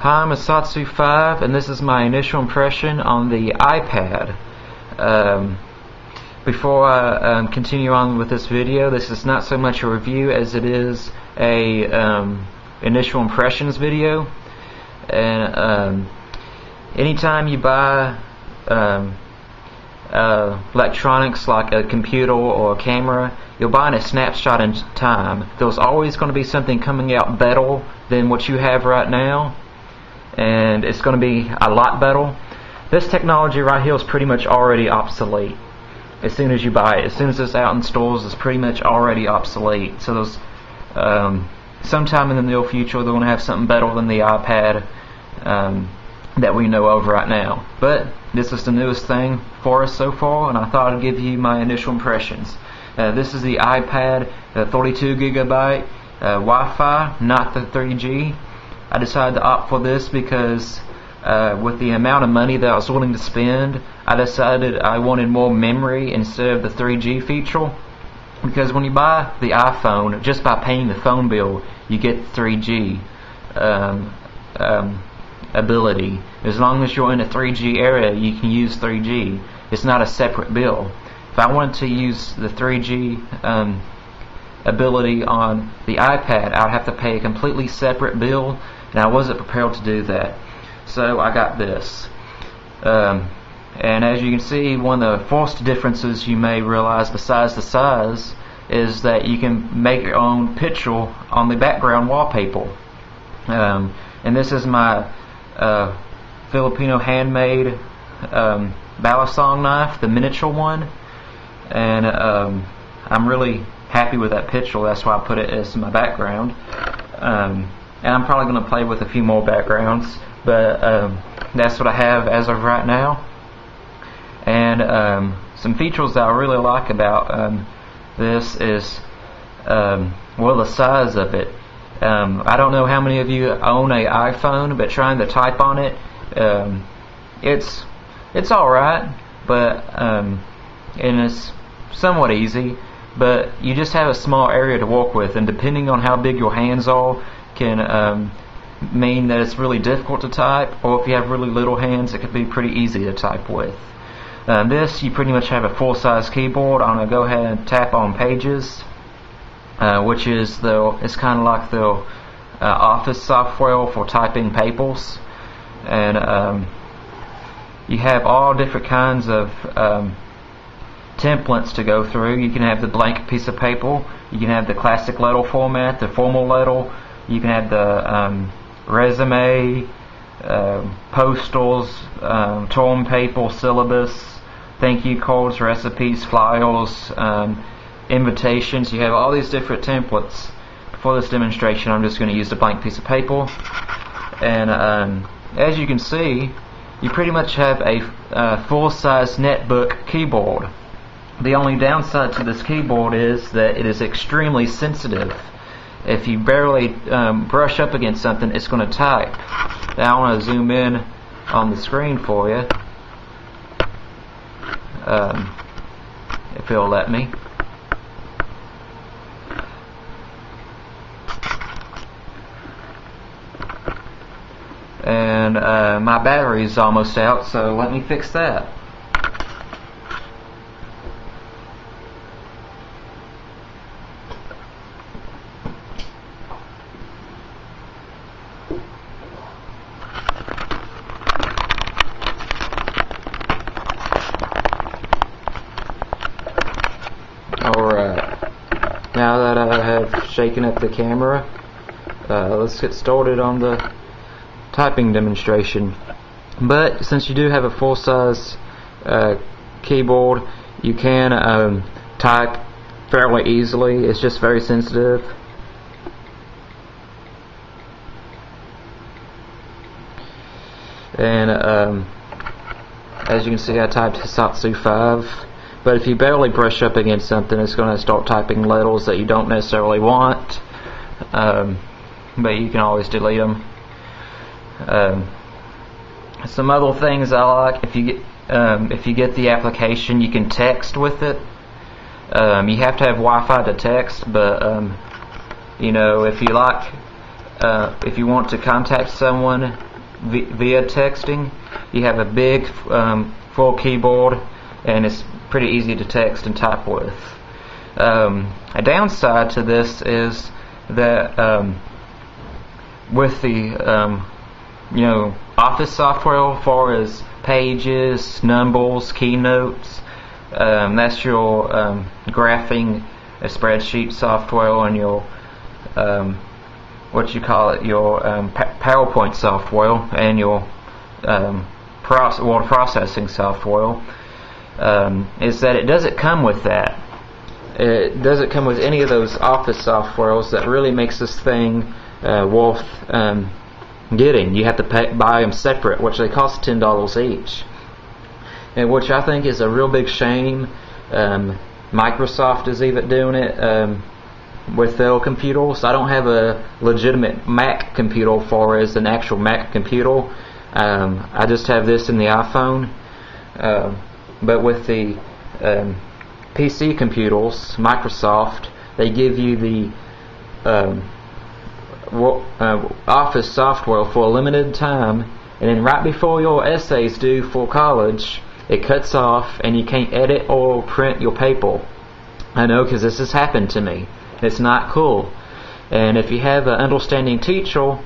Hi, I'm Asatsu5, and this is my initial impression on the iPad. Before I continue on with this video, this is not so much a review as it is a initial impressions video. And anytime you buy electronics like a computer or a camera, you're buying a snapshot in time. There's always going to be something coming out better than what you have right now, and it's going to be a lot better. This technology right here is pretty much already obsolete as soon as you buy it. As soon as it's out in stores, it's pretty much already obsolete. So there's sometime in the near future they're going to have something better than the iPad that we know of right now. But this is the newest thing for us so far, and I thought I'd give you my initial impressions. This is the iPad 32 gigabyte Wi-Fi, not the 3G. I decided to opt for this because with the amount of money that I was willing to spend, I decided I wanted more memory instead of the 3G feature. Because when you buy the iPhone, just by paying the phone bill, you get 3G ability. As long as you're in a 3G area, you can use 3G. It's not a separate bill. If I wanted to use the 3G ability on the iPad, I would have to pay a completely separate bill, and I wasn't prepared to do that. So I got this. And as you can see, one of the first differences you may realize besides the size is that you can make your own picture on the background wallpaper. And this is my Filipino handmade balisong knife, the miniature one. And I'm really happy with that picture. That's why I put it as my background. And I'm probably going to play with a few more backgrounds, but that's what I have as of right now. And some features that I really like about this is well, the size of it. I don't know how many of you own an iPhone, but trying to type on it, it's alright, but and it's somewhat easy, but you just have a small area to work with, and depending on how big your hands are can mean that it's really difficult to type, or if you have really little hands, it can be pretty easy to type with. This, you pretty much have a full-size keyboard. I'm going to go ahead and tap on Pages, which is it's kind of like the Office software for typing papers. And you have all different kinds of templates to go through. You can have the blank piece of paper, you can have the classic letter format, the formal letter, you can have the resume, postals, term paper, syllabus, thank you cards, recipes, flyers, invitations. You have all these different templates. For this demonstration, I'm just going to use a blank piece of paper. And as you can see, you pretty much have a full-size netbook keyboard. The only downside to this keyboard is that it is extremely sensitive. If you barely brush up against something, it's going to type. Now I want to zoom in on the screen for you, if it'll let me. And my battery is almost out, so let me fix that. Alright, now that I have shaken up the camera, let's get started on the typing demonstration. But since you do have a full-size keyboard, you can type fairly easily. It's just very sensitive. And as you can see, I typed Asatsu5. But if you barely brush up against something, it's going to start typing letters that you don't necessarily want. But you can always delete them. Some other things I like, if you get the application, you can text with it. You have to have Wi-Fi to text, but you know, if you want to contact someone via texting. You have a big full keyboard, and it's pretty easy to text and type with. A downside to this is that with the Office software, as far as Pages, Numbles, Keynotes, that's your graphing a spreadsheet software, and your your PowerPoint software, and your word processing software, is that it doesn't come with that. It doesn't come with any of those Office softwares that really makes this thing worth getting. You have to buy them separate, which they cost $10 each, and which I think is a real big shame. Microsoft is even doing it with their computers. I don't have a legitimate Mac computer for as an actual Mac computer. I just have this in the iPhone. But with the PC computers, Microsoft, they give you the Office software for a limited time, and then right before your essays due for college, it cuts off and you can't edit or print your paper. I know, because this has happened to me. It's not cool. And if you have an understanding teacher,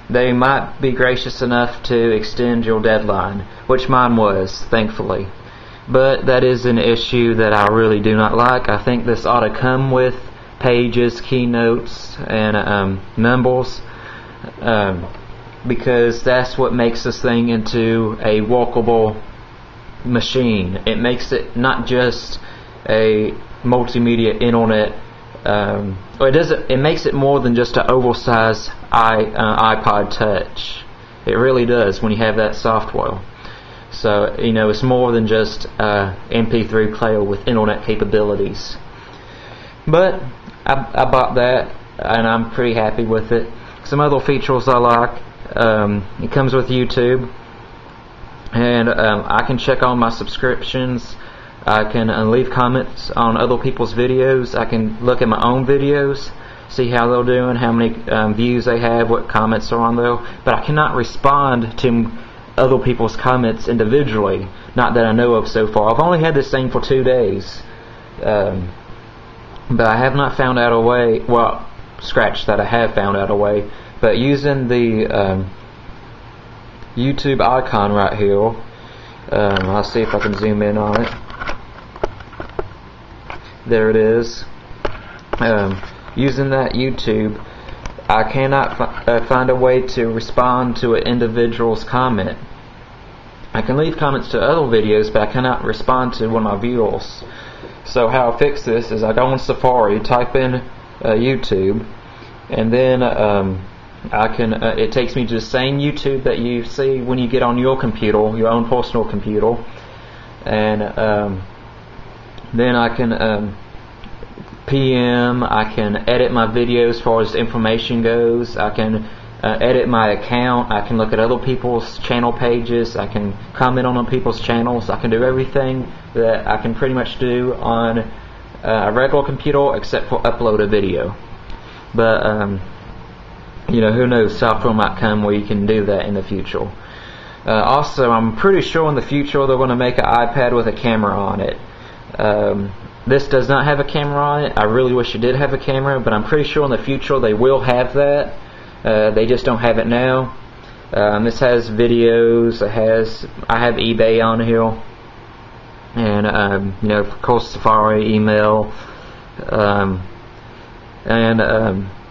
they might be gracious enough to extend your deadline, which mine was, thankfully. But that is an issue that I really do not like. I think this ought to come with Pages, Keynotes, and Numbles, because that's what makes this thing into a walkable machine. It makes it not just a multimedia internet. It makes it more than just an oversized iPod Touch. It really does when you have that software. So it's more than just MP3 player with internet capabilities. But I bought that, and I'm pretty happy with it. Some other features I like. It comes with YouTube, and I can check on my subscriptions. I can leave comments on other people's videos. I can look at my own videos, see how they're doing, how many views they have, what comments are on there. But I cannot respond to other people's comments individually, not that I know of so far. I've only had this thing for 2 days, but I have not found out a way. Well, scratch that, I have found out a way. But using the YouTube icon right here, I'll see if I can zoom in on it. There it is. Using that YouTube, I cannot find a way to respond to an individual's comment. I can leave comments to other videos, but I cannot respond to one of my viewers. So how I fix this is I go on Safari, type in YouTube, and then I can. It takes me to the same YouTube that you see when you get on your computer, your own personal computer, and then I can PM. I can edit my videos as far as information goes. I can edit my account. I can look at other people's channel pages. I can comment on other people's channels. I can do everything that I can pretty much do on a regular computer except for upload a video. But who knows, software might come where you can do that in the future. Also, I'm pretty sure in the future they're going to make an iPad with a camera on it. This does not have a camera on it. I really wish it did have a camera, but I'm pretty sure in the future they will have that. They just don't have it now. This has videos. I have eBay on here, and of course Safari, email, and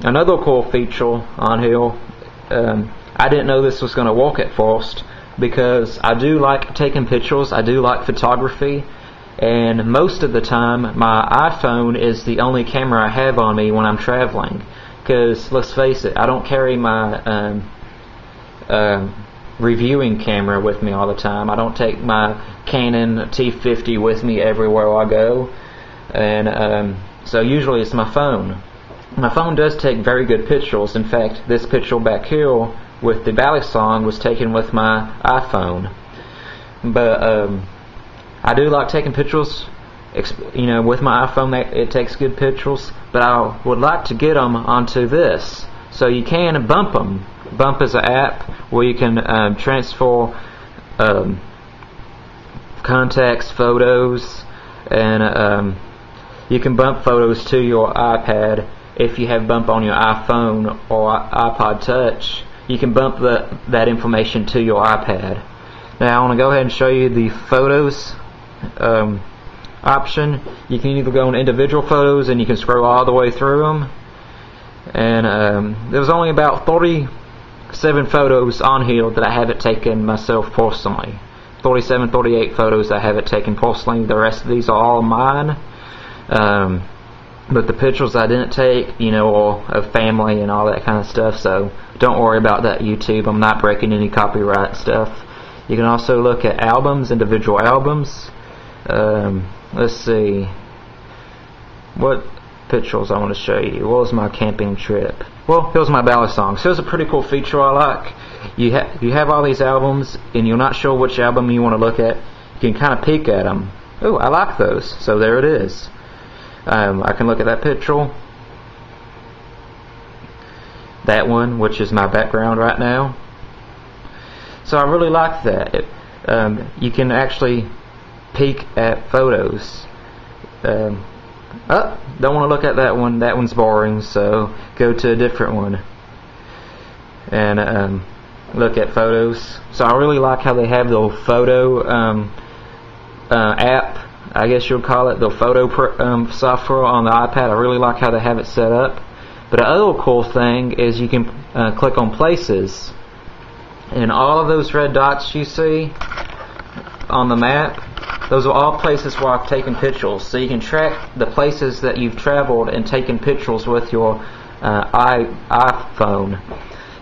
another cool feature on here. I didn't know this was going to work at first, because I do like taking pictures. I do like photography. And most of the time, my iPhone is the only camera I have on me when I'm traveling. Because, let's face it, I don't carry my reviewing camera with me all the time. I don't take my Canon T50 with me everywhere I go. And so usually it's my phone. My phone does take very good pictures. In fact, this picture back here with the Ballad song was taken with my iPhone. But I do like taking pictures, with my iPhone. It takes good pictures, but I would like to get them onto this, so you can bump them Bump is an app where you can transfer contacts, photos, and you can bump photos to your iPad. If you have bump on your iPhone or iPod Touch, you can bump that information to your iPad. Now I want to go ahead and show you the photos option. You can either go on individual photos and you can scroll all the way through them. And there was only about 37 photos on here that I haven't taken myself personally. 37, 38 photos I haven't taken personally. The rest of these are all mine. But the pictures I didn't take, you know, are of family and all that kind of stuff, so don't worry about that, YouTube. I'm not breaking any copyright stuff. You can also look at albums, individual albums. Let's see. What pictures I want to show you. What was my camping trip? Well, here's my ballad song. So here's a pretty cool feature I like. You have all these albums, and you're not sure which album you want to look at. You can kind of peek at them. Oh, I like those. So there it is. I can look at that picture. That one, which is my background right now. So I really like that. You can actually peek at photos. Don't want to look at that one. That one's boring, so go to a different one and look at photos. So I really like how they have the photo app, I guess you'll call it, the photo software on the iPad. I really like how they have it set up. But the other cool thing is you can click on places, and all of those red dots you see on the map, those are all places where I've taken pictures. So you can track the places that you've traveled and taken pictures with your iPhone.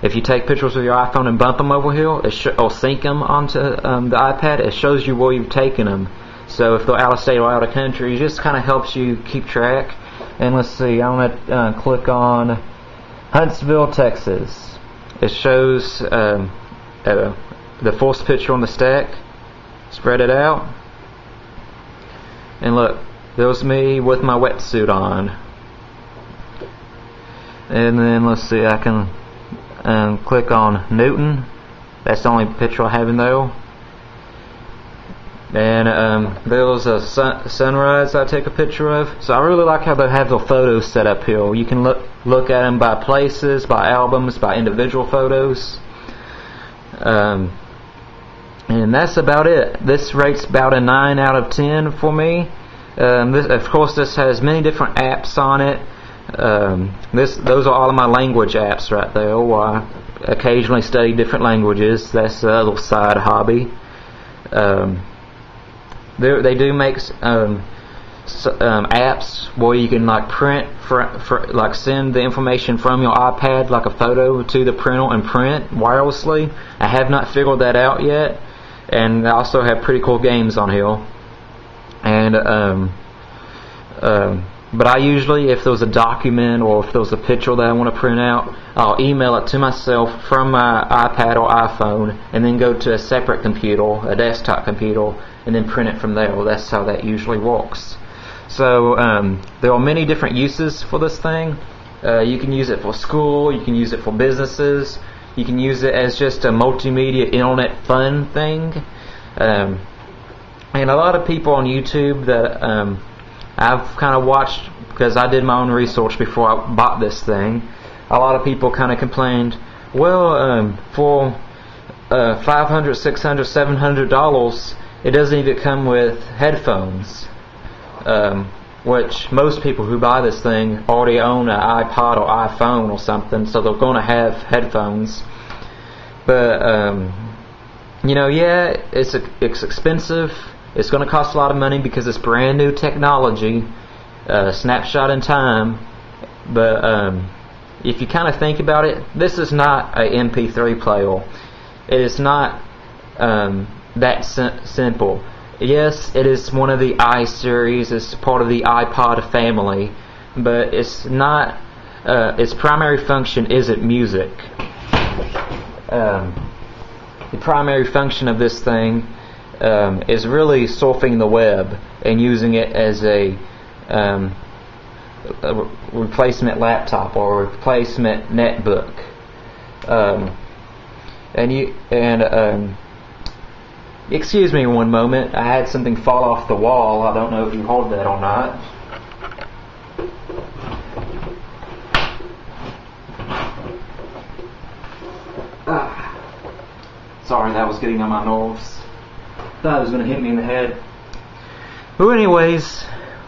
If you take pictures with your iPhone and bump them over here, or sync them onto the iPad, it shows you where you've taken them. So if they're out of state or out of country, it just kind of helps you keep track. And let's see, I'm going to click on Huntsville, Texas. It shows the first picture on the stack. Spread it out. And look, there's me with my wetsuit on. And then let's see, I can click on Newton. That's the only picture I have in there. And there was a sunrise I take a picture of. So I really like how they have the photos set up here. You can look at them by places, by albums, by individual photos. And that's about it. This rates about a 9 out of 10 for me. Of course, this has many different apps on it. Those are all of my language apps right there, where I occasionally study different languages. That's a little side hobby. They do make apps where you can like print, like send the information from your iPad, like a photo, to the printer and print wirelessly. I have not figured that out yet, and I also have pretty cool games on here. And but I usually, if there's a document or if there's a picture that I want to print out, I'll email it to myself from my iPad or iPhone, and then go to a separate computer, a desktop computer, and then print it from there. Well, that's how that usually works. So there are many different uses for this thing. You can use it for school, you can use it for businesses, you can use it as just a multimedia internet fun thing. And a lot of people on YouTube that I've kind of watched, because I did my own research before I bought this thing, a lot of people kind of complained, well, for $500, $600, $700, it doesn't even come with headphones, which most people who buy this thing already own an iPod or iPhone or something, so they're going to have headphones. But yeah, it's expensive. It's going to cost a lot of money because it's brand new technology, snapshot in time. But if you kind of think about it, this is not a MP3 player. It is not that simple. Yes, it is one of the iSeries. It's part of the iPod family, but it's not. Its primary function isn't music. The primary function of this thing is really surfing the web and using it as a replacement laptop or a replacement netbook. Excuse me one moment. I had something fall off the wall. I don't know if you hold that or not. Sorry, that was getting on my nerves. Thought it was going to hit me in the head. But anyways,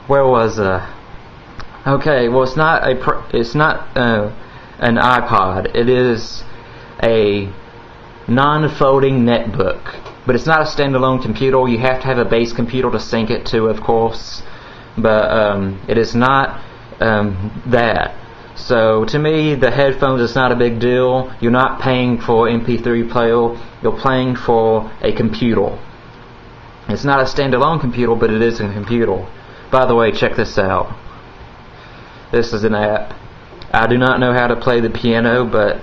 where was okay, well, it's not an iPod. It is a non-folding netbook, but it's not a standalone computer. You have to have a base computer to sync it to, of course, but it is not that. So to me, the headphones is not a big deal. You're not paying for MP3 player. You're paying for a computer. It's not a standalone computer, but it is a computer. By the way, check this out. This is an app. I do not know how to play the piano, but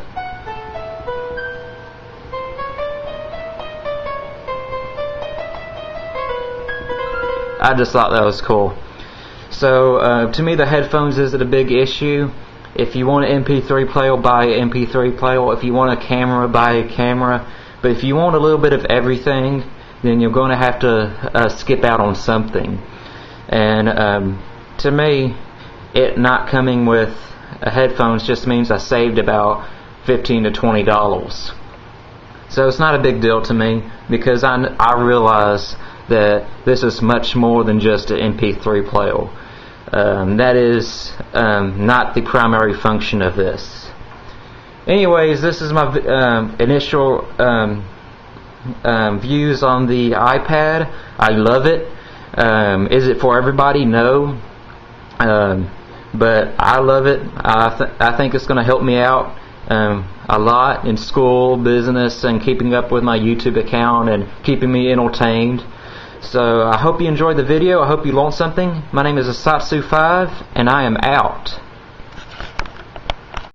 I just thought that was cool. So to me, the headphones isn't a big issue. If you want an MP3 player, buy an MP3 player. If you want a camera, buy a camera. But if you want a little bit of everything, then you're going to have to skip out on something. And to me, it not coming with headphones just means I saved about $15 to $20. So it's not a big deal to me, because I realize that this is much more than just an MP3 player. That is not the primary function of this. Anyways, this is my initial views on the iPad. I love it. Is it for everybody? No. But I love it. I think it's going to help me out a lot in school, business, and keeping up with my YouTube account and keeping me entertained. So I hope you enjoyed the video. I hope you learned something. My name is Asatsu5, and I am out.